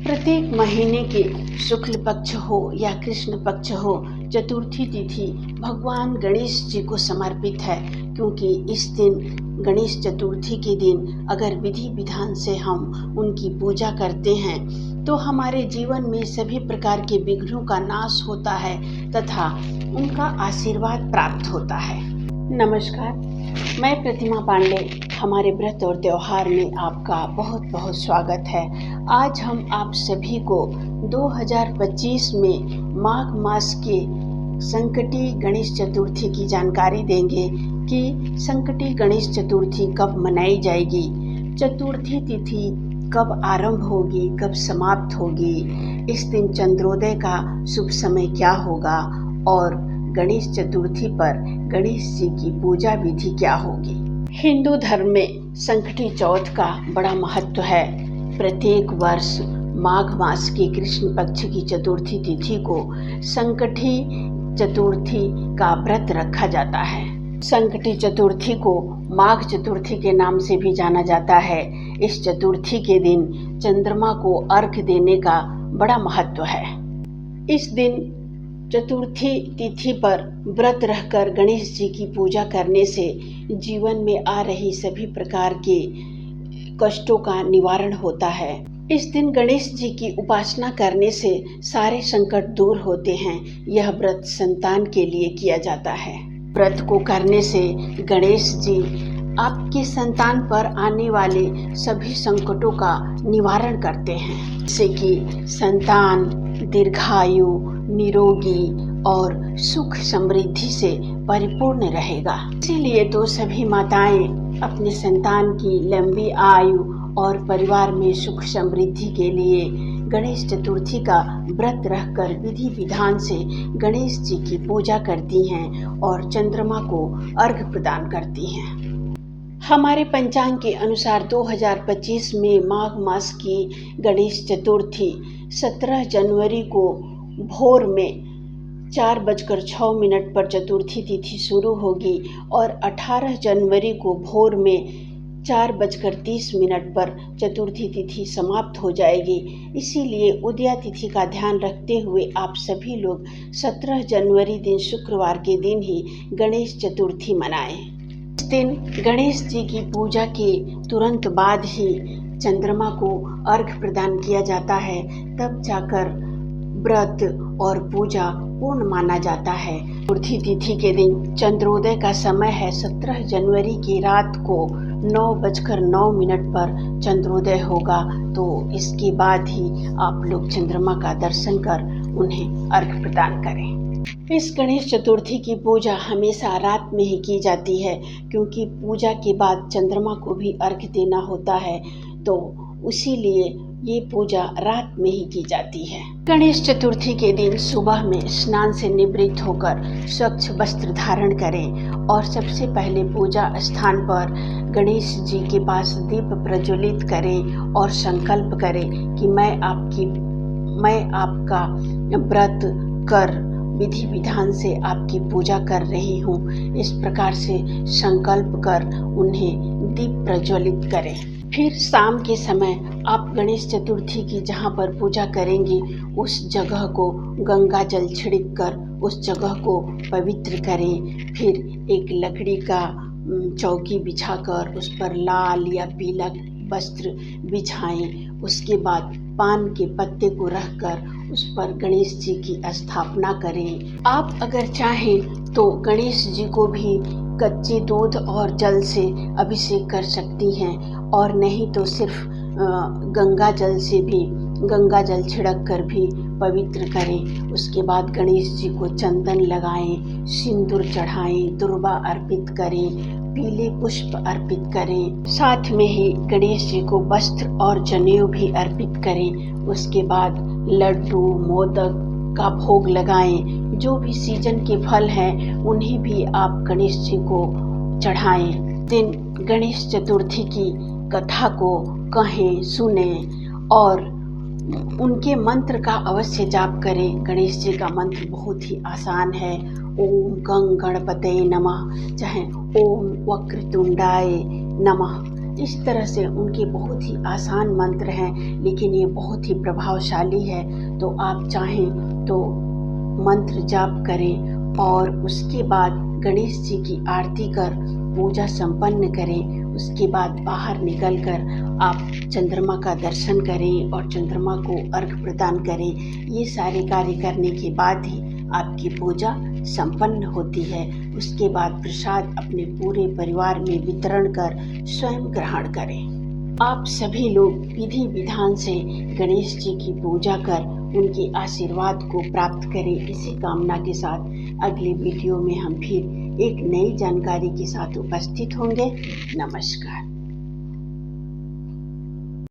प्रत्येक महीने के शुक्ल पक्ष हो या कृष्ण पक्ष हो, चतुर्थी तिथि भगवान गणेश जी को समर्पित है। क्योंकि इस दिन, गणेश चतुर्थी के दिन अगर विधि विधान से हम उनकी पूजा करते हैं तो हमारे जीवन में सभी प्रकार के विघ्नों का नाश होता है तथा उनका आशीर्वाद प्राप्त होता है। नमस्कार, मैं प्रतिमा पांडे। हमारे व्रत और त्योहार में आपका बहुत बहुत स्वागत है। आज हम आप सभी को 2025 में माघ मास के संकटी गणेश चतुर्थी की जानकारी देंगे कि संकटी गणेश चतुर्थी कब मनाई जाएगी, चतुर्थी तिथि कब आरंभ होगी, कब समाप्त होगी, इस दिन चंद्रोदय का शुभ समय क्या होगा और गणेश चतुर्थी पर गणेश जी की पूजा विधि क्या होगी। हिंदू धर्म में संकटी चौथ का बड़ा महत्व है। प्रत्येक वर्ष माघ मास के कृष्ण पक्ष की चतुर्थी तिथि को संकटी चतुर्थी का व्रत रखा जाता है। संकटी चतुर्थी को माघ चतुर्थी के नाम से भी जाना जाता है। इस चतुर्थी के दिन चंद्रमा को अर्घ्य देने का बड़ा महत्व है। इस दिन चतुर्थी तिथि पर व्रत रहकर गणेश जी की पूजा करने से जीवन में आ रही सभी प्रकार के कष्टों का निवारण होता है। इस दिन गणेश जी की उपासना करने से सारे संकट दूर होते हैं। यह व्रत संतान के लिए किया जाता है। व्रत को करने से गणेश जी आपके संतान पर आने वाले सभी संकटों का निवारण करते हैं, जैसे कि संतान दीर्घायु, निरोगी और सुख समृद्धि से परिपूर्ण रहेगा। इसीलिए तो सभी माताएं अपने संतान की लंबी आयु और परिवार में सुख समृद्धि के लिए गणेश चतुर्थी का व्रत रखकर विधि विधान से गणेश जी की पूजा करती हैं और चंद्रमा को अर्घ्य प्रदान करती हैं। हमारे पंचांग के अनुसार 2025 में माघ मास की गणेश चतुर्थी 17 जनवरी को भोर में 4:06 पर चतुर्थी तिथि शुरू होगी और 18 जनवरी को भोर में 4:30 पर चतुर्थी तिथि समाप्त हो जाएगी। इसीलिए उदया तिथि का ध्यान रखते हुए आप सभी लोग 17 जनवरी दिन शुक्रवार के दिन ही गणेश चतुर्थी मनाएं। इस दिन गणेश जी की पूजा के तुरंत बाद ही चंद्रमा को अर्घ्य प्रदान किया जाता है, तब जाकर व्रत और पूजा पूर्ण माना जाता है। चतुर्थी तिथि के दिन चंद्रोदय का समय है। 17 जनवरी की रात को 9:09 पर चंद्रोदय होगा, तो इसके बाद ही आप लोग चंद्रमा का दर्शन कर उन्हें अर्घ्य प्रदान करें। इस गणेश चतुर्थी की पूजा हमेशा रात में ही की जाती है, क्योंकि पूजा के बाद चंद्रमा को भी अर्घ्य देना होता है, तो इसीलिए ये पूजा रात में ही की जाती है। गणेश चतुर्थी के दिन सुबह में स्नान से निवृत्त होकर स्वच्छ वस्त्र धारण करें और सबसे पहले पूजा स्थान पर गणेश जी के पास दीप प्रज्वलित करें और संकल्प करें कि मैं आपका व्रत कर विधि विधान से आपकी पूजा कर रही हूँ। इस प्रकार से संकल्प कर उन्हें दीप प्रज्वलित करें। फिर शाम के समय आप गणेश चतुर्थी की जहाँ पर पूजा करेंगी उस जगह को गंगा जल छिड़क कर उस जगह को पवित्र करें। फिर एक लकड़ी का चौकी बिछाकर उस पर लाल या पीला वस्त्र बिछाएं। उसके बाद पान के पत्ते को रखकर उस पर गणेश जी की स्थापना करें। आप अगर चाहें तो गणेश जी को भी कच्चे दूध और जल से अभिषेक कर सकती हैं, और नहीं तो सिर्फ गंगा जल छिड़क कर भी पवित्र करें। उसके बाद गणेश जी को चंदन लगाएं, सिंदूर चढ़ाएं, दुर्वा अर्पित करें, पीले पुष्प अर्पित करें। साथ में ही गणेश जी को वस्त्र और जनेऊ भी अर्पित करें। उसके बाद लड्डू मोदक का भोग लगाएं। जो भी सीजन के फल हैं उन्हें भी आप गणेश जी को चढ़ाएं। दिन गणेश चतुर्थी की कथा को कहें, सुनें और उनके मंत्र का अवश्य जाप करें। गणेश जी का मंत्र बहुत ही आसान है। ओम गं गणपतये नमः, चाहे ओम वक्रतुंडाय नमः, इस तरह से उनके बहुत ही आसान मंत्र हैं, लेकिन ये बहुत ही प्रभावशाली है। तो आप चाहें तो मंत्र जाप करें और उसके बाद गणेश जी की आरती कर पूजा संपन्न करें। उसके बाद बाहर निकलकर आप चंद्रमा का दर्शन करें और चंद्रमा को अर्घ्य प्रदान करें। ये सारे कार्य करने के बाद ही आपकी पूजा संपन्न होती है। उसके बाद प्रसाद अपने पूरे परिवार में वितरण कर स्वयं ग्रहण करें। आप सभी लोग विधि विधान से गणेश जी की पूजा कर उनके आशीर्वाद को प्राप्त करें। इसी कामना के साथ अगले वीडियो में हम फिर एक नई जानकारी के साथ उपस्थित होंगे। नमस्कार।